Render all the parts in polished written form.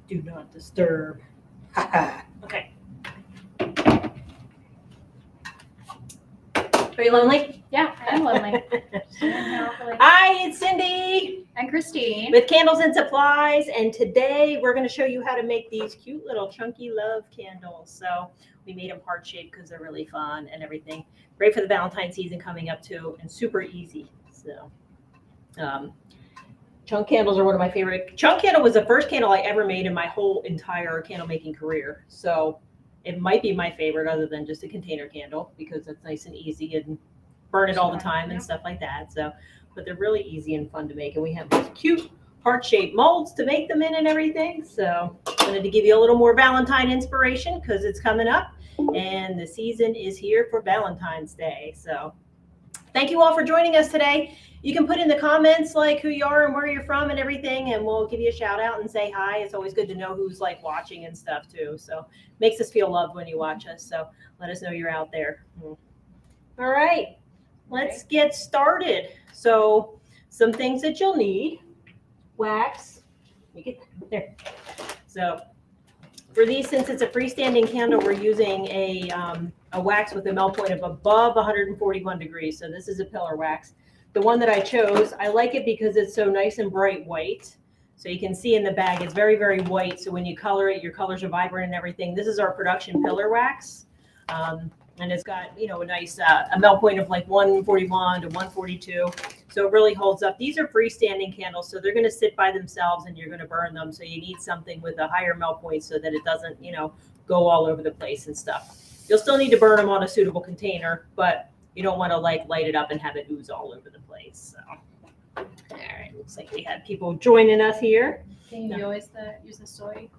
Do not disturb. Okay. Are you lonely? Yeah, I am lonely. Hi, it's Cindy And Christine. with Candles and Supplies, and today we're going to show you how to make these cute little chunky love candles. So we made them heart-shaped because they're really fun and everything. Great for the Valentine season coming up too, and super easy. So chunk candles are one of my favorite. Chunk candle was the first candle I ever made in my whole entire candle making career. So it might be my favorite other than just a container candle because it's nice and easy and burn it all the time and stuff like that. So, but they're really easy and fun to make. And we have these cute heart-shaped molds to make them in and everything. So I wanted to give you a little more Valentine inspiration because it's coming up and the season is here for Valentine's Day. So thank you all for joining us today. You can put in the comments like who you are and where you're from and everything, and we'll give you a shout out and say hi. It's always good to know who's like watching and stuff too. So makes us feel loved when you watch us. So let us know you're out there. All right, let's get started. So some things that you'll need: wax. You get there. So for these, since it's a freestanding candle, we're using a wax with a melt point of above 141 degrees. So this is a pillar wax. The one that I chose, I like it because it's so nice and bright white. So you can see in the bag, it's very, very white. So when you color it, your colors are vibrant and everything. This is our production pillar wax. And it's got, you know, a nice a melt point of like 141 to 142. So it really holds up. These are freestanding candles, so they're going to sit by themselves and you're going to burn them. So you need something with a higher melt point so that it doesn't, you know, go all over the place and stuff. You'll still need to burn them on a suitable container, but you don't want to like light it up and have it ooze all over the place. So, all right, looks like we had people joining us here. Can you use the soy?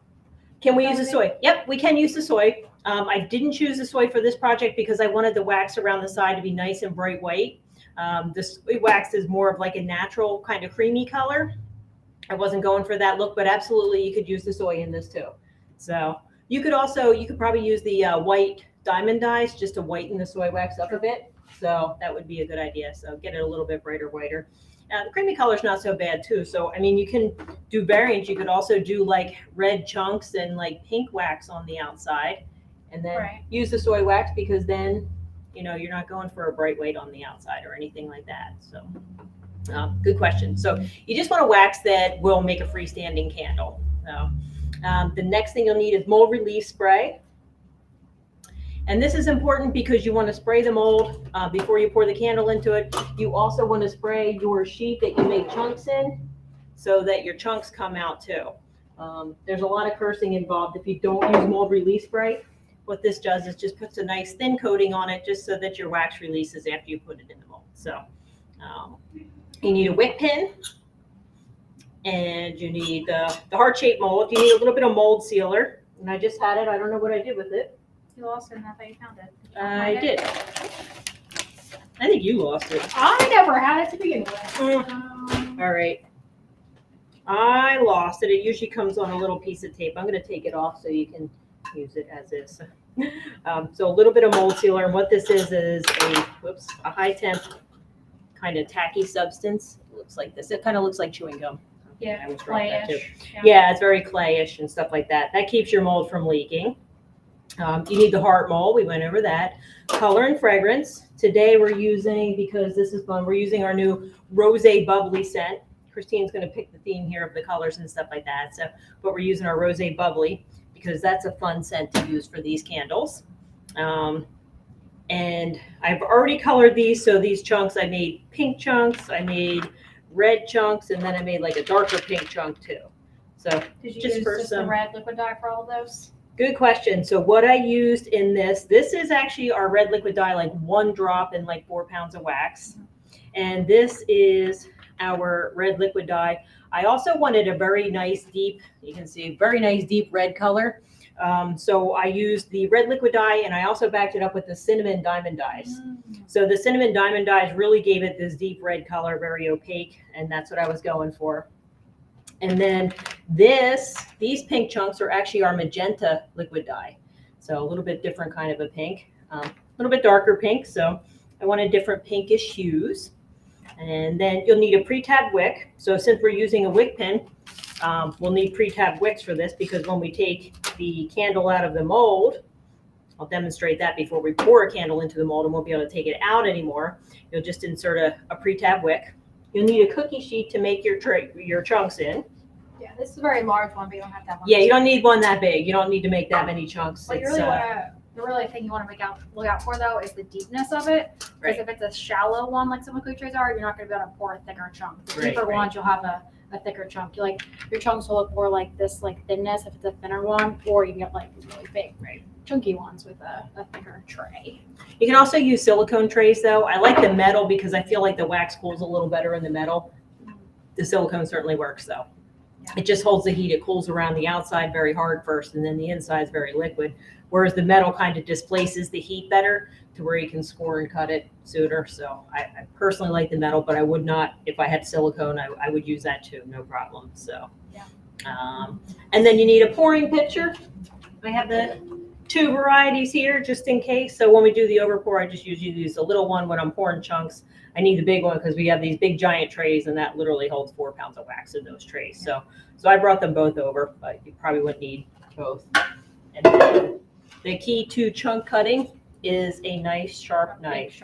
Can we use the soy? Yep, we can use the soy. I didn't choose the soy for this project because I wanted the wax around the side to be nice and bright white. The soy wax is more of like a natural kind of creamy color. I wasn't going for that look, but absolutely you could use the soy in this too. So you could probably use the white diamond dyes just to whiten the soy wax up a bit. So that would be a good idea. So get it a little bit brighter, whiter. The creamy color is not so bad too. So, I mean, you can do variants. You could also do like red chunks and like pink wax on the outside and then use the soy wax because then, you know, you're not going for a bright white on the outside or anything like that. So good question. So you just want a wax that will make a freestanding candle. So the next thing you'll need is mold release spray. And this is important because you want to spray the mold before you pour the candle into it. You also want to spray your sheet that you make chunks in so that your chunks come out too. There's a lot of cursing involved if you don't use mold release spray. What this does is just puts a nice thin coating on it just so that your wax releases after you put it in the mold. So you need a wick pin and you need the heart-shaped mold. You need a little bit of mold sealer. And I just had it. I don't know what I did with it. You lost it and I thought you found it. I did. I think you lost it. I never had it to begin with. All right. I lost it. It usually comes on a little piece of tape. I'm going to take it off so you can use it as is. So a little bit of mold sealer. And what this is a high temp kind of tacky substance. It looks like this. It kind of looks like chewing gum. Yeah, I was wrong that too. clayish. Yeah, it's very clayish and stuff like that. That keeps your mold from leaking. You need the heart mold. We went over that. Color and fragrance. Today we're using, because this is fun, we're using our new Rosé Bubbly scent. Christine's going to pick the theme here of the colors and stuff like that. So, but we're using our Rosé Bubbly because that's a fun scent to use for these candles. And I've already colored these. So these chunks, I made pink chunks, I made red chunks, and then I made like a darker pink chunk too. So Did you use just the red liquid dye for all of those? Good question. So what I used in this is actually our red liquid dye, like 1 drop in like 4 pounds of wax. And this is our red liquid dye. I also wanted a very nice deep, you can see, very nice deep red color. So I used the red liquid dye and I also backed it up with the cinnamon diamond dyes. So the cinnamon diamond dyes really gave it this deep red color, very opaque, and that's what I was going for. And then these pink chunks are actually our magenta liquid dye. So a little bit different kind of a pink, a little bit darker pink. So I wanted different pinkish hues. And then you'll need a pre-tabbed wick. So since we're using a wick pin, We'll need pre-tab wicks for this because when we take the candle out of the mold, I'll demonstrate that before we pour a candle into the mold and won't be able to take it out anymore. You'll just insert a pre-tab wick. You'll need a cookie sheet to make your chunks in. Yeah, this is a very large one, but you don't have that one. Yeah, you don't need one that big. You don't need to make that many chunks. But the really thing you want to look out for though is the deepness of it. Because Right. if it's a shallow one like some cookie trays are, you're not going to be able to pour a thicker chunk. The deeper ones, you'll have a thicker chunk. Your chunks will look more like this, like thinness if it's a thinner one, or you can get like these really big, chunky ones with a thicker tray. You can also use silicone trays though. I like the metal because I feel like the wax cools a little better in the metal. The silicone certainly works though. Yeah. It just holds the heat. It cools around the outside very hard first, and then the inside is very liquid. Whereas the metal kind of displaces the heat better to where you can score and cut it sooner. So I personally like the metal, but I would not, if I had silicone, I would use that too, no problem. So, Yeah. And then you need a pouring pitcher. I have the 2 varieties here just in case. So when we do the overpour, I just usually use the little one when I'm pouring chunks. I need the big one because we have these big giant trays and that literally holds 4 pounds of wax in those trays. So I brought them both over, but you probably wouldn't need both. And then the key to chunk cutting is a nice sharp knife.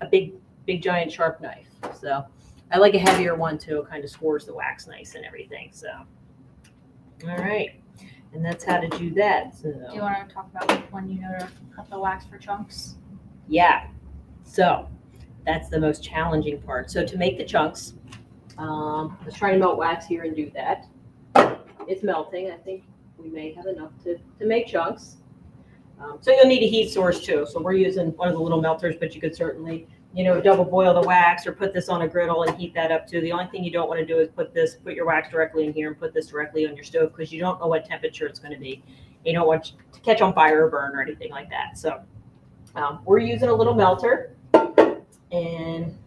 A big giant sharp knife. So I like a heavier one too. It kind of scores the wax nice and everything. So, all right. And that's how to do that. So, Do you want to talk about when you know to cut the wax for chunks? yeah. So that's the most challenging part. So to make the chunks, let's try to melt wax here and do that. It's melting. I think we may have enough to make chunks. So you'll need a heat source too. So we're using one of the little melters, but you could certainly, double boil the wax or put this on a griddle and heat that up too. The only thing you don't want to do is put your wax directly in here and put this directly on your stove because you don't know what temperature it's going to be. You don't want to catch on fire or burn or anything like that. So we're using a little melter, and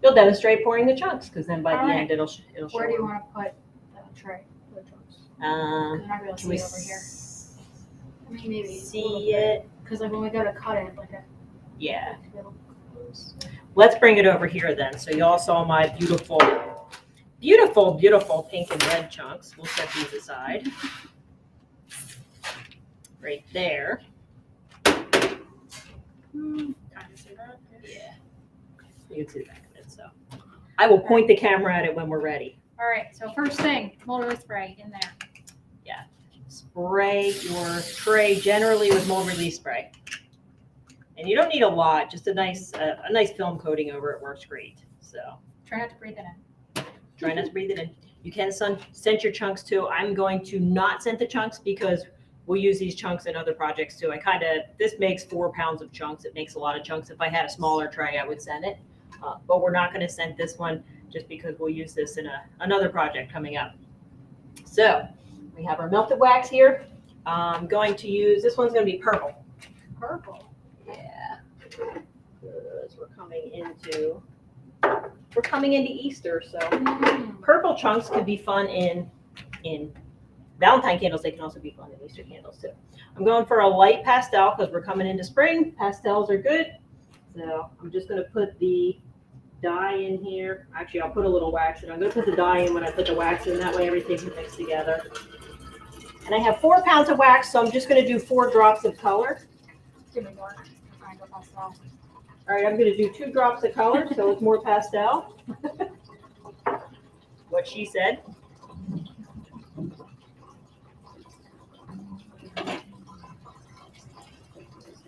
you'll demonstrate pouring the chunks because then by the end it'll show. Where do you want to put the tray for the chunks? Can I really see it over here. I mean, maybe see it? Because when we go to cut it, Yeah. Let's bring it over here then. So you all saw my beautiful, beautiful, beautiful pink and red chunks. We'll set these aside. Right there. Kind of see that? Yeah. You can see the back of it. So I will point the camera at it when we're ready. All right. So first thing, mold release spray in there. Yeah. Spray your tray generally with mold release spray. And you don't need a lot, just a nice film coating over it works great. So try not to breathe it in. Try not to breathe it in. You can scent your chunks too. I'm going to not scent the chunks because we'll use these chunks in other projects too. This makes 4 pounds of chunks. It makes a lot of chunks. If I had a smaller tray, I would scent it. But we're not going to scent this one just because we'll use this in another project coming up. So we have our melted wax here. I'm going to use, this one's going to be purple. Purple. Yeah, because we're coming into Easter, so purple chunks could be fun in Valentine candles. They can also be fun in Easter candles too. I'm going for a light pastel because we're coming into spring. Pastels are good, so I'm just going to put the dye in here. Actually, I'll put a little wax in. I'm going to put the dye in when I put the wax in. That way everything can mix together. And I have 4 pounds of wax, so I'm just going to do 4 drops of color. Give me more. Pastel. All right, I'm going to do 2 drops of color, so it's more pastel. What she said.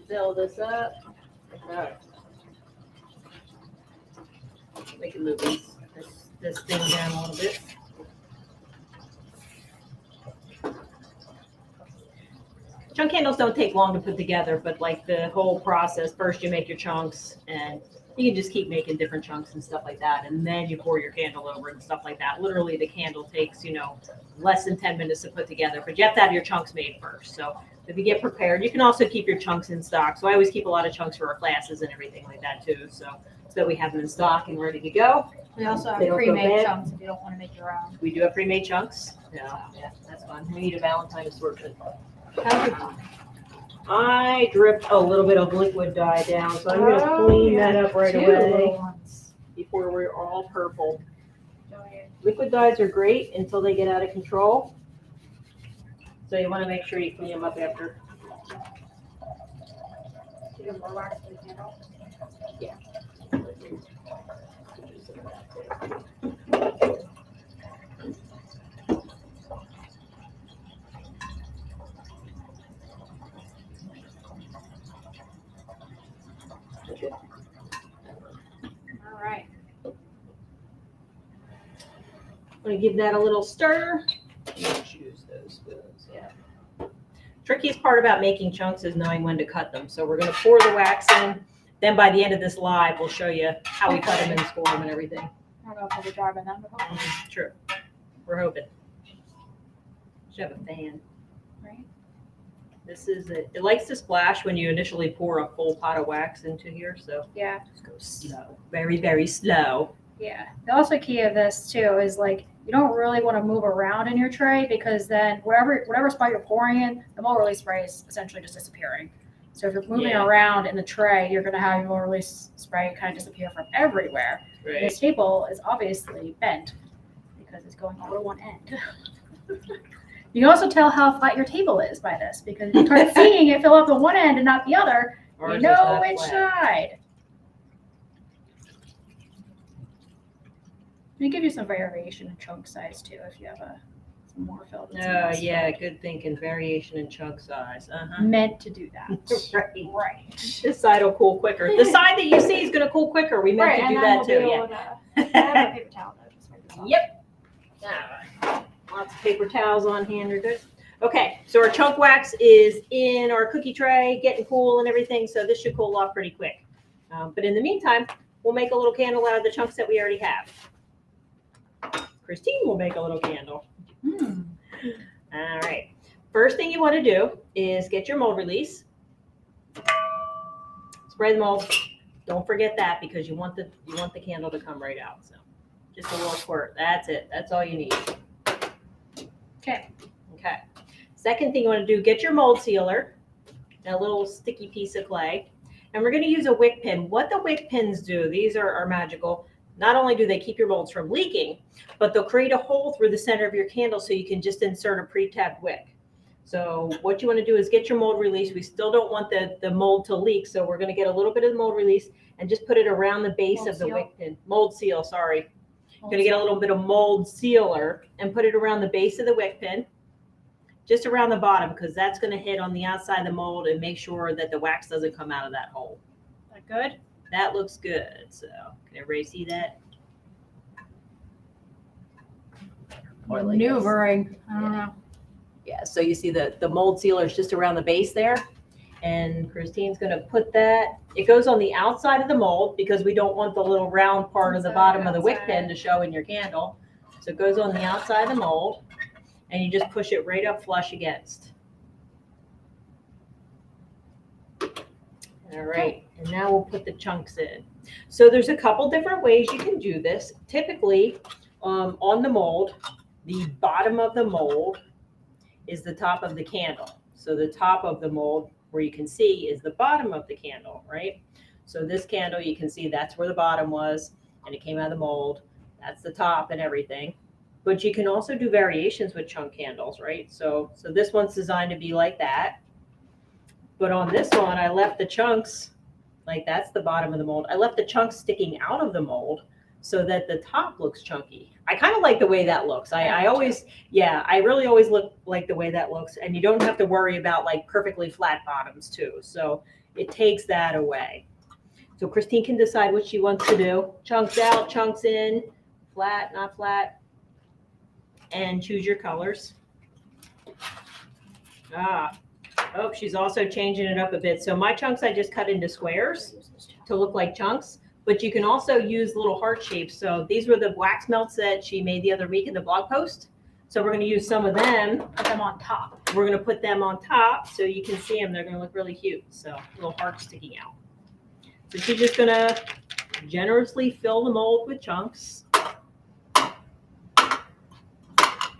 Fill this up. All right. We can move this thing down a little bit. Chunk candles don't take long to put together, but like the whole process, first you make your chunks and you can just keep making different chunks and stuff like that. And then you pour your candle over and stuff like that. Literally the candle takes, less than 10 minutes to put together, but you have to have your chunks made first. So if you get prepared, you can also keep your chunks in stock. So I always keep a lot of chunks for our classes and everything like that too. So that we have them in stock and ready to go. We also have pre-made chunks if you don't want to make your own. We do have pre-made chunks. Yeah, that's fun. We need a Valentine assortment. I dripped a little bit of liquid dye down, so I'm going to clean that up right away before we're all purple. Liquid dyes are great until they get out of control. So you want to make sure you clean them up after. Do you have more wax for the candle? Yeah. All right. I'm going to give that a little stir. Choose those spoons, yeah. Trickiest part about making chunks is knowing when to cut them. So we're going to pour the wax in. Then by the end of this live, we'll show you how we cut them and score them and everything. I don't know if we'll be driving them, but hopefully. True. We're hoping. Should have a fan. Right. This is it. It likes to splash when you initially pour a full pot of wax into here. So Yeah. just go slow. Very, very slow. Yeah. The also key of this too is like you don't really want to move around in your tray because then whatever spot you're pouring in, the mold release spray is essentially just disappearing. So if you're moving Yeah. around in the tray, you're going to have your mold release spray kind of disappear from everywhere. And the Right. staple is obviously bent because it's going over one end. You can also tell how flat your table is by this because if you start seeing it fill up the one end and not the other, Ours you is know not which flat. side. We give you some variation in chunk size too if you have some more filled. and some Oh, less yeah, filled. good thinking. Variation in chunk size. Uh-huh. Meant to do that. Right. Right. This side will cool quicker. The side that you see is going to cool quicker. We meant to do that too. Yeah. I have a paper towel though, just wipe this off. Yep. Lots of paper towels on hand are good. Okay, so our chunk wax is in our cookie tray, getting cool and everything, so this should cool off pretty quick. But in the meantime, we'll make a little candle out of the chunks that we already have. Christine will make a little candle. All right. First thing you want to do is get your mold release. Spray the mold. Don't forget that because you want the candle to come right out. So just a little squirt. That's it. That's all you need. Okay. Okay. Second thing you want to do, get your mold sealer, a little sticky piece of clay, and we're going to use a wick pin. What the wick pins do, these are magical. Not only do they keep your molds from leaking, but they'll create a hole through the center of your candle so you can just insert a pre-tabbed wick. So what you want to do is get your mold release. We still don't want the mold to leak, so we're going to get a little bit of the mold release and just put it around the base Mold of the seal? wick pin. Mold seal, sorry. Going to get a little bit of mold sealer and put it around the base of the wick pin, just around the bottom, because that's going to hit on the outside of the mold and make sure that the wax doesn't come out of that hole. Is that good? That looks good. So can everybody see that? Or like this. Maneuvering. I don't know. Yeah, so you see the mold sealer is just around the base there. And Christine's going to put that, it goes on the outside of the mold because we don't want the little round part of the bottom of the wick pin to show in your candle. So it goes on the outside of the mold and you just push it right up flush against. All right, and now we'll put the chunks in. So there's a couple different ways you can do this. Typically, on the mold, the bottom of the mold is the top of the candle. So the top of the mold, where you can see, is the bottom of the candle, right? So this candle, you can see that's where the bottom was, and it came out of the mold. That's the top and everything. But you can also do variations with chunk candles, right? So this one's designed to be like that. But on this one, I left the chunks, like that's the bottom of the mold. I left the chunks sticking out of the mold so that the top looks chunky. I kind of like the way that looks. I really always look like the way that looks. And you don't have to worry about like perfectly flat bottoms too. So it takes that away. So Christine can decide what she wants to do. Chunks out, chunks in, flat, not flat. And choose your colors. Oh, she's also changing it up a bit. So my chunks I just cut into squares to look like chunks, but you can also use little heart shapes. So these were the wax melts that she made the other week in the blog post. So we're going to use some of them. Put them on top. We're going to put them on top so you can see them. They're going to look really cute. So little hearts sticking out. So she's just going to generously fill the mold with chunks.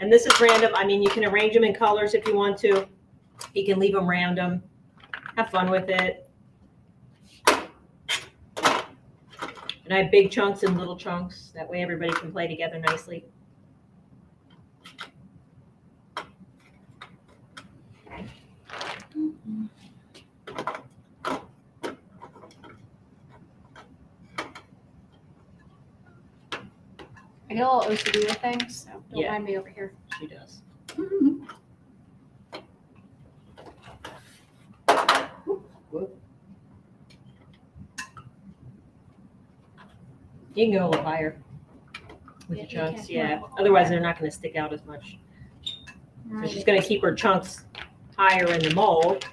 And this is random. I mean, you can arrange them in colors if you want to. You can leave them random. Have fun with it. And I have big chunks and little chunks. That way everybody can play together nicely. get a little OCD with things, so don't Yeah. mind me over here. She does. Whoop. You can go a little higher with Yeah, the you chunks, can. yeah. Otherwise, they're not going to stick out as much. So she's going to keep her chunks higher in the mold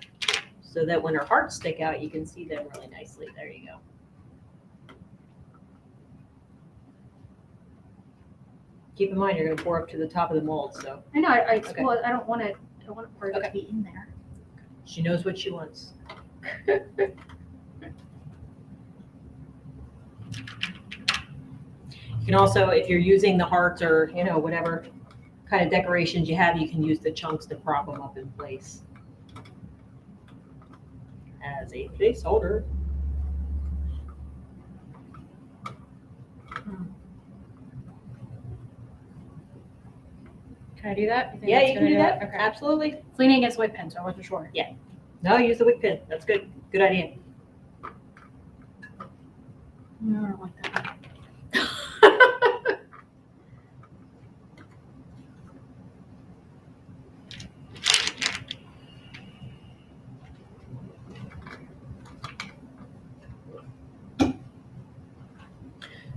so that when her hearts stick out, you can see them really nicely. There you go. Keep in mind, you're going to pour up to the top of the mold, so I know. Okay. Well, I don't want it. I want it part of it Okay. to be in there. she knows what she wants. You can also, if you're using the hearts or, whatever kind of decorations you have, you can use the chunks to prop them up in place as a placeholder. Can I do that? Yeah, that's you can gonna do that. Okay. Absolutely. It's leaning against white pen, so I wasn't sure. No, use the wick pin. That's good. Good idea. No, I don't like that.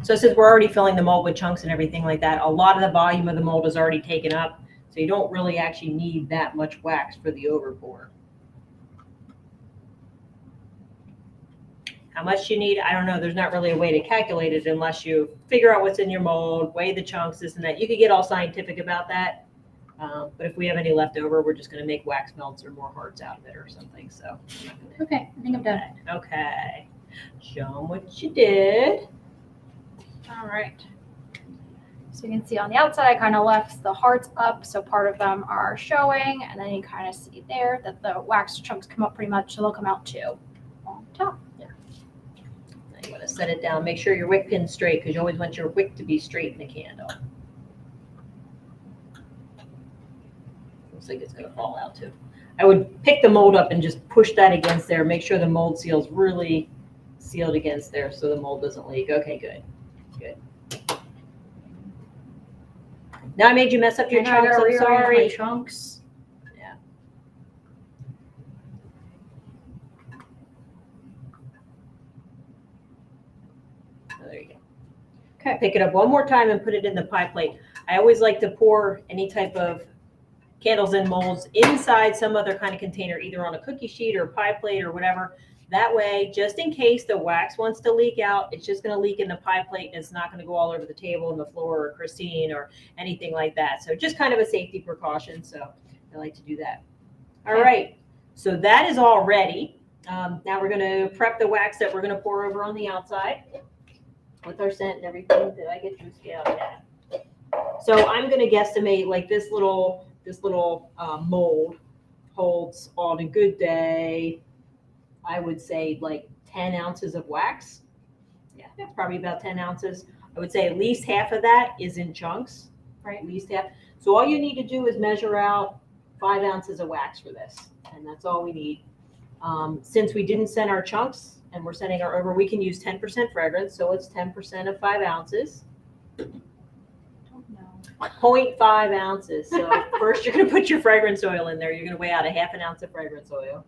So since we're already filling the mold with chunks and everything like that, a lot of the volume of the mold is already taken up. So you don't really actually need that much wax for the overpour. How much you need, I don't know. There's not really a way to calculate it unless you figure out what's in your mold, weigh the chunks, this and that. You could get all scientific about that. But if we have any left over, we're just going to make wax melts or more hearts out of it or something. So I'm not gonna... Okay, I think I'm done. Okay. Show them what you did. All right. So you can see on the outside, I kind of left the hearts up, so part of them are showing, and then you kind of see there that the wax chunks come up pretty much, so they'll come out too on top. Now you want to set it down. Make sure your wick pin's straight because you always want your wick to be straight in the candle. Looks like it's going to fall out too. I would pick the mold up and just push that against there. Make sure the mold seal's really sealed against there so the mold doesn't leak. Okay, good. Good. Now I made you mess up your And I chunks. gotta I'm rearrange sorry. my chunks. Yeah. Oh, there you go. Okay, pick it up one more time and put it in the pie plate. I always like to pour any type of candles and molds inside some other kind of container, either on a cookie sheet or a pie plate or whatever. That way, just in case the wax wants to leak out, it's just going to leak in the pie plate and it's not going to go all over the table and the floor or Christine or anything like that. So just kind of a safety precaution. So I like to do that. All right. So that is all ready. Now we're going to prep the wax that we're going to pour over on the outside with our scent and everything. Did I get you scaled? Yeah. So I'm going to guesstimate like this little mold holds on a good day, I would say like 10 ounces of wax. Yeah, that's probably about 10 ounces. I would say at least half of that is in chunks, right? At least half. So all you need to do is measure out 5 ounces of wax for this. And that's all we need. Since we didn't send our chunks and we're sending our over, we can use 10% fragrance. So it's 10% of 5 ounces. 0.5 ounces. So first you're going to put your fragrance oil in there. You're going to weigh out a half an ounce of fragrance oil.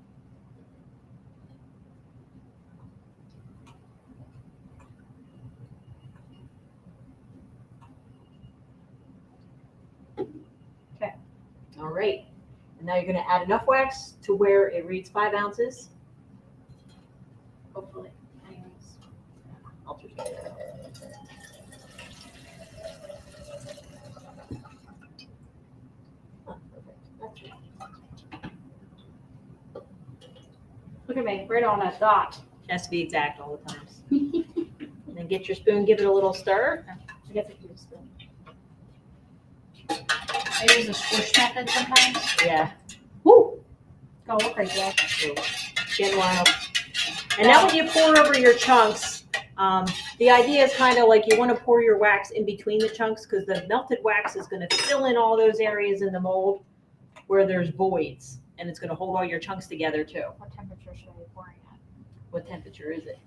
Okay. All right. And now you're going to add enough wax to where it reads 5 ounces. Hopefully. Anyways. I'll just get it. Look at me, right on a dot. It has to be exact all the times. And then get your spoon, give it a little stir. I guess I can use a spoon. I use a squish method sometimes. Yeah. Woo! Go look crazy. Getting wild. And now when you pour over your chunks, the idea is kind of like you want to pour your wax in between the chunks because the melted wax is going to fill in all those areas in the mold where there's voids. And it's going to hold all your chunks together too. What temperature should I be pouring at? What temperature is it?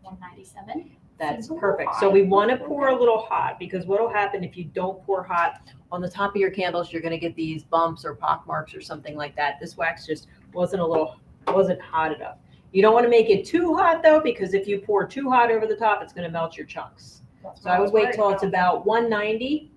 197. That's Seems a little perfect. hot. So we want to pour a little hot, because what will happen if you don't pour hot on the top of your candles, you're going to get these bumps or pock marks or something like that. This wax just wasn't hot enough. You don't want to make it too hot though, because if you pour too hot over the top, it's going to melt your chunks. So I would wait till it's about 190.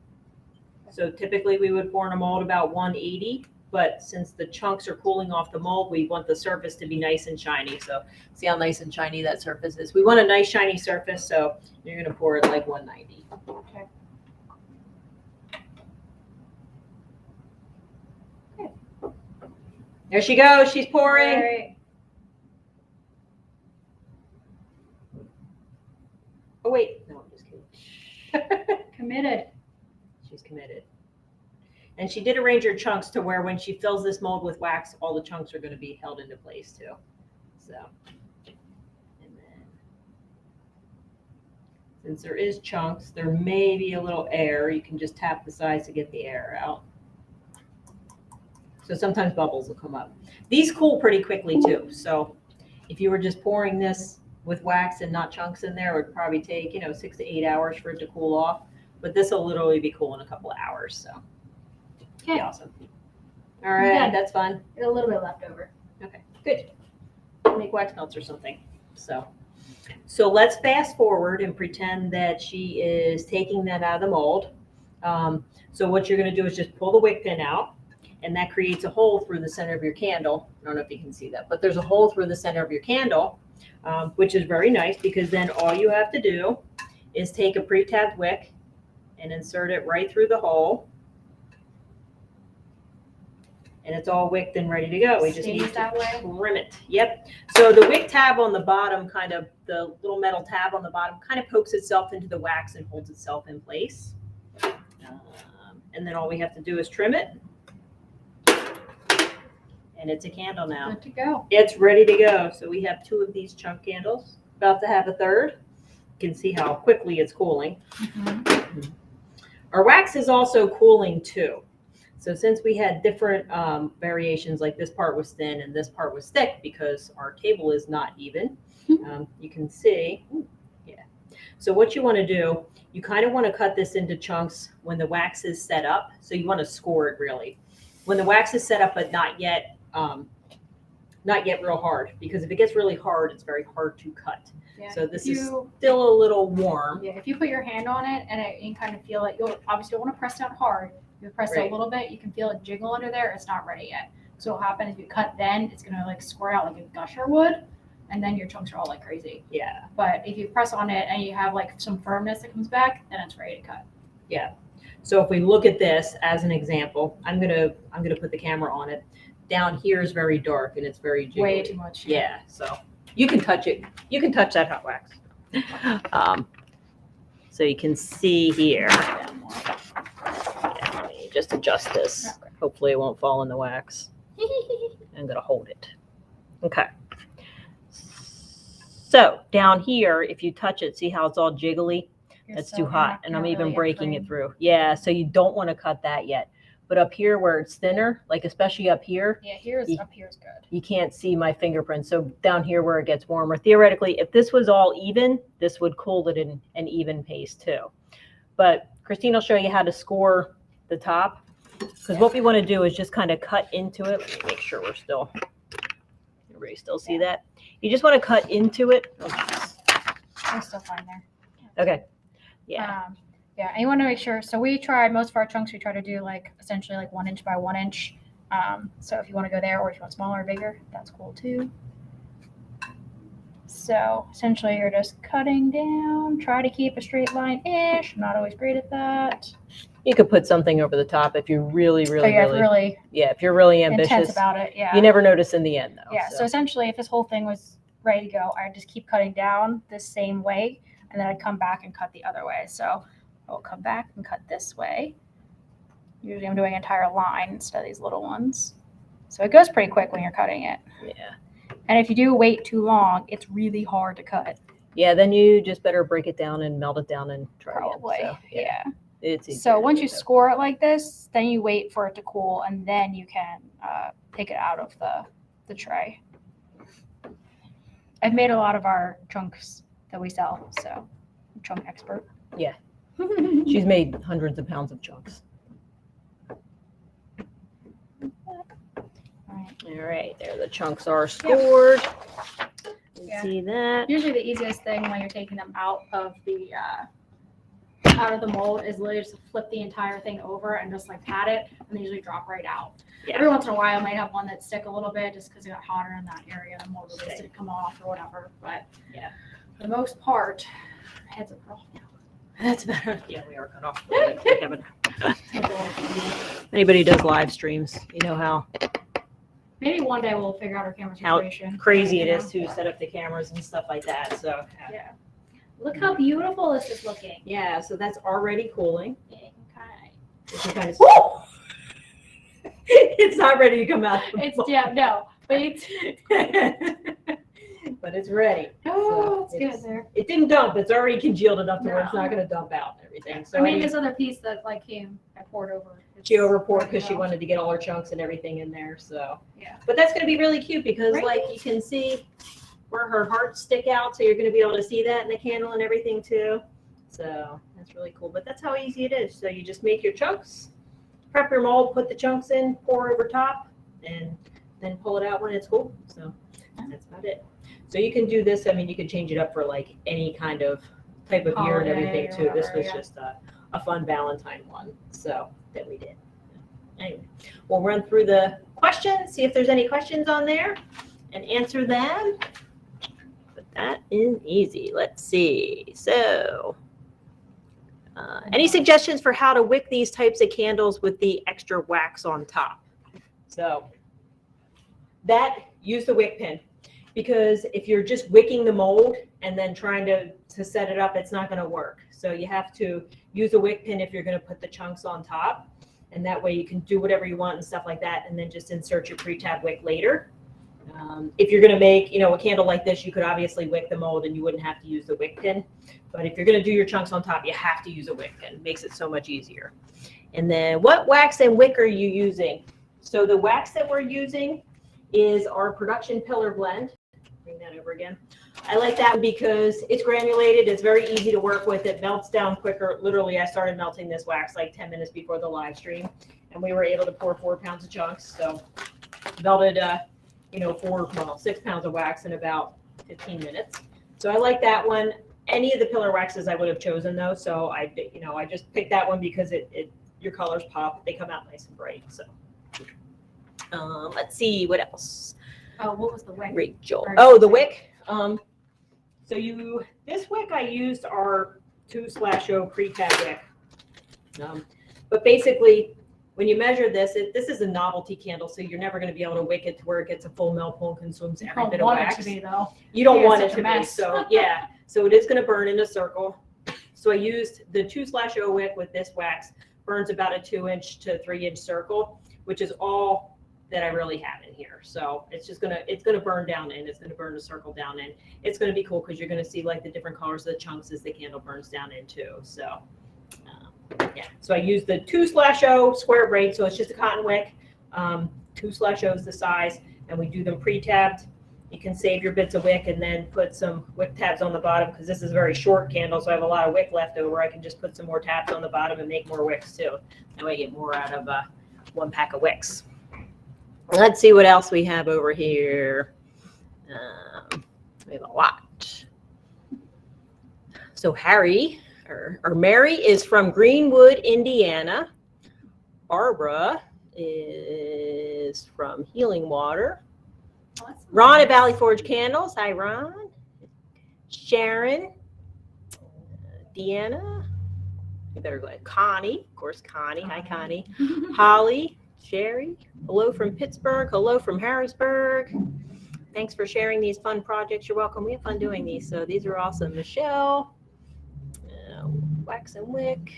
So typically we would pour in a mold about 180, but since the chunks are cooling off the mold, we want the surface to be nice and shiny. So see how nice and shiny that surface is. We want a nice shiny surface, so you're going to pour it like 190. Okay. There she goes. She's pouring. All right. Oh, wait. No, I'm just kidding. Committed. She's committed. And she did arrange her chunks to where when she fills this mold with wax, all the chunks are going to be held into place too. So, and then since there is chunks, there may be a little air. You can just tap the sides to get the air out. So sometimes bubbles will come up. These cool pretty quickly too. So if you were just pouring this with wax and not chunks in there, it would probably take, 6 to 8 hours for it to cool off. But this will literally be cool in a couple of hours. So Okay. awesome. All right, Good. that's fun. A little bit left over. Okay, good. Make wax melts or something. So let's fast forward and pretend that she is taking that out of the mold. So what you're going to do is just pull the wick pin out, and that creates a hole through the center of your candle. I don't know if you can see that, but there's a hole through the center of your candle, which is very nice, because then all you have to do is take a pre-tabbed wick and insert it right through the hole. And it's all wicked and ready to go. We just need to trim it. Yep. So the wick tab on the bottom, the little metal tab on the bottom, kind of pokes itself into the wax and holds itself in place. And then all we have to do is trim it. And it's a candle now. Good to go. It's ready to go. So we have 2 of these chunk candles. About to have a third. You can see how quickly it's cooling. Mm-hmm. Our wax is also cooling too. So since we had different variations, like this part was thin and this part was thick because our table is not even, you can see, yeah. So what you want to do, you kind of want to cut this into chunks when the wax is set up. So you want to score it really. When the wax is set up, but not yet real hard, because if it gets really hard, it's very hard to cut. Yeah. So this is still a little warm. Yeah, if you put your hand on it and you can kind of feel it, you'll obviously don't want to press down hard. You press it a little bit, you can feel it jiggle under there. It's not ready yet. So what will happen if you cut then, it's going to like squirt out like a gusher would, and then your chunks are all like crazy. Yeah. But if you press on it and you have like some firmness that comes back, then it's ready to cut. Yeah. So if we look at this as an example, I'm gonna put the camera on it. Down here is very dark and it's very jiggly. Way too much. Yeah. So you can touch it. You can touch that hot wax. So you can see here. Yeah, let me just adjust this. Okay. Hopefully it won't fall in the wax. I'm gonna hold it. Okay. So down here, if you touch it, see how it's all jiggly? That's too hot, and I'm even breaking it through. Yeah, so you don't want to cut that yet. But up here where it's thinner, like especially up here. Yeah, up here's good. You can't see my fingerprints. So down here where it gets warmer, theoretically, if this was all even, this would cool it in an even pace too. But Christine will show you how to score the top. Because what we want to do is just kind of cut into it. Let me make sure everybody still see that? You just want to cut into it. We're still fine there. Okay. Yeah. Yeah, and you want to make sure. So we try most of our chunks. We try to do like essentially like 1 inch by 1 inch. So if you want to go there, or if you want smaller or bigger, that's cool too. So essentially, you're just cutting down. Try to keep a straight line-ish. I'm not always great at that. You could put something over the top if you're really if you're really ambitious intense about it. Yeah. You never notice in the end though. Yeah. So essentially, if this whole thing was ready to go, I'd just keep cutting down the same way, and then I'd come back and cut the other way. So I'll come back and cut this way. Usually I'm doing an entire line instead of these little ones. So it goes pretty quick when you're cutting it. Yeah. And if you do wait too long, it's really hard to cut. Yeah, then you just better break it down and melt it down and try Probably. again. So, Yeah. It's easy. So once you score it like this, then you wait for it to cool, and then you can take it out of the tray. I've made a lot of our chunks that we sell, so chunk expert. Yeah. She's made hundreds of pounds of chunks. All right, there the chunks are scored. You Yeah. see that? Usually the easiest thing when you're taking them out of the mold is literally just to flip the entire thing over and just like pat it, and they usually drop right out. Yeah. Every once in a while, I might have one that stick a little bit just because it got hotter in that area. The mold release didn't come off or whatever. But yeah, for the most part, heads are off now. That's better. Yeah, we are cut off. Kevin. Anybody does live streams, you know how Maybe one day we'll figure out our camera How situation. crazy it is to set up the cameras and stuff like that. So Yeah. Look how beautiful this is looking. yeah, so that's already cooling. Okay. It's kind of it's not ready to come out. It's no, but it's but it's ready. oh, So it's good there. It didn't dump. It's already congealed enough to where it's No. not going to dump out and everything. So I mean, this other piece that like came, I poured over. she overpoured because she well. wanted to get all her chunks and everything in there. So Yeah. but that's going to be really cute because Right. like you can see where her hearts stick out, so you're going to be able to see that in the candle and everything too. So that's really cool. But that's how easy it is. So you just make your chunks, prep your mold, put the chunks in, pour over top, and then pull it out when it's cool. So that's about it. So you can do this. I mean, you can change it up for like any kind of type of year and Holiday everything or too. This whatever, was yeah. just a fun Valentine one. So that we did. Anyway, we'll run through the questions, see if there's any questions on there and answer them. But that is easy. Let's see. So any suggestions for how to wick these types of candles with the extra wax on top? So use the wick pin, because if you're just wicking the mold and then trying to set it up, it's not going to work. So you have to use a wick pin if you're going to put the chunks on top, and that way you can do whatever you want and stuff like that, and then just insert your pre-tab wick later. If you're going to make, a candle like this, you could obviously wick the mold and you wouldn't have to use the wick pin. But if you're going to do your chunks on top, you have to use a wick pin. It makes it so much easier. And then what wax and wick are you using? So the wax that we're using is our production pillar blend. Bring that over again. I like that because it's granulated. It's very easy to work with. It melts down quicker. Literally, I started melting this wax like 10 minutes before the live stream, and we were able to pour 4 pounds of chunks. So melted 6 pounds of wax in about 15 minutes. So I like that one. Any of the pillar waxes I would have chosen though. So I just picked that one because your colors pop. They come out nice and bright. So let's see what else. Oh, what was the wick? Rachel. Oh, the wick. This wick I used our 2/0 pre-tab wick. But basically, when you measure this, this is a novelty candle, so you're never going to be able to wick it to where it gets a full melt pool and consumes every bit of wax. It to be, though. You don't You're want it such a to be. mess. So yeah, so it is going to burn in a circle. So I used the 2/0 wick with this wax. Burns about a 2-inch to 3-inch circle, which is all that I really have in here. So it's gonna burn down in. It's gonna burn a circle down in. It's gonna be cool because you're gonna see like the different colors of the chunks as the candle burns down in too. So yeah. So I used the 2/0 square braid. So it's just a cotton wick. 2/0 is the size, and we do them pre-tabbed. You can save your bits of wick and then put some wick tabs on the bottom because this is a very short candle, so I have a lot of wick left over. I can just put some more tabs on the bottom and make more wicks too. That way I get more out of 1 pack of wicks. Let's see what else we have over here. We have a lot. So Harry or Mary is from Greenwood, Indiana. Barbara is from Healing Water. Ron at Valley Forge Candles. Hi, Ron. Sharon. Deanna. You better go ahead. Connie. Of course, Connie. Hi, Connie. Holly. Sherry. Hello from Pittsburgh. Hello from Harrisburg. Thanks for sharing these fun projects. You're welcome. We have fun doing these. So these are awesome. Michelle. Wax and wick.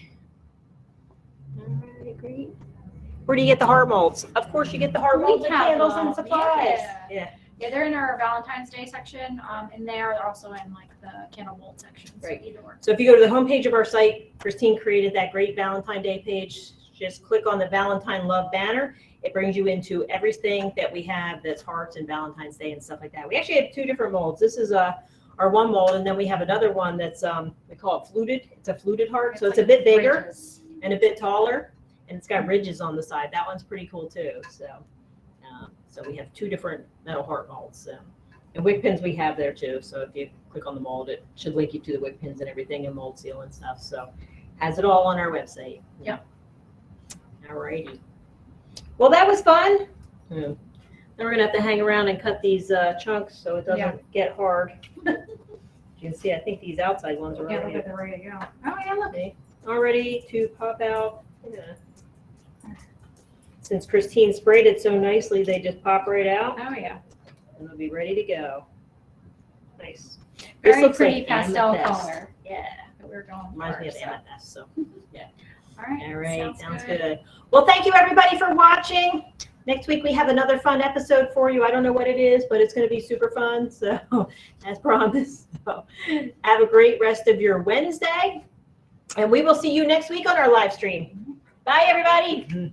All right, great. Where do you get the heart molds? Of course, you get the heart molds at Candles and Supplies. Yeah, they're in our Valentine's Day section. In there, they're also in like the candle mold section. So right. Either or. So if you go to the homepage of our site, Christine created that great Valentine Day page. Just click on the Valentine Love banner. It brings you into everything that we have that's hearts and Valentine's Day and stuff like that. We actually have 2 different molds. This is our one mold, and then we have another one that's we call it fluted. It's a fluted heart, so it's a bit bigger Ridges. and a bit taller, and it's got ridges on the side. That one's pretty cool too. So we have 2 different metal heart molds. And wick pins we have there too. So if you click on the mold, it should link you to the wick pins and everything and mold seal and stuff. So has it all on our website. Yep. All righty. Well, that was fun. Then we're gonna have to hang around and cut these chunks so it doesn't get hard. You can see, I think these outside ones are Yeah, already, look at the ready to go. Oh yeah, look. all ready to pop out. Yeah. Since Christine sprayed it so nicely, they just pop right out Oh yeah. and they'll be ready to go. Nice. Very pretty pastel color. Yeah. That we're going Reminds me for, of so. amethyst. So All right. all right, sounds good. Well, thank you everybody for watching. Next week we have another fun episode for you. I don't know what it is, but it's going to be super fun. So as promised. So have a great rest of your Wednesday. And we will see you next week on our live stream. Bye, everybody.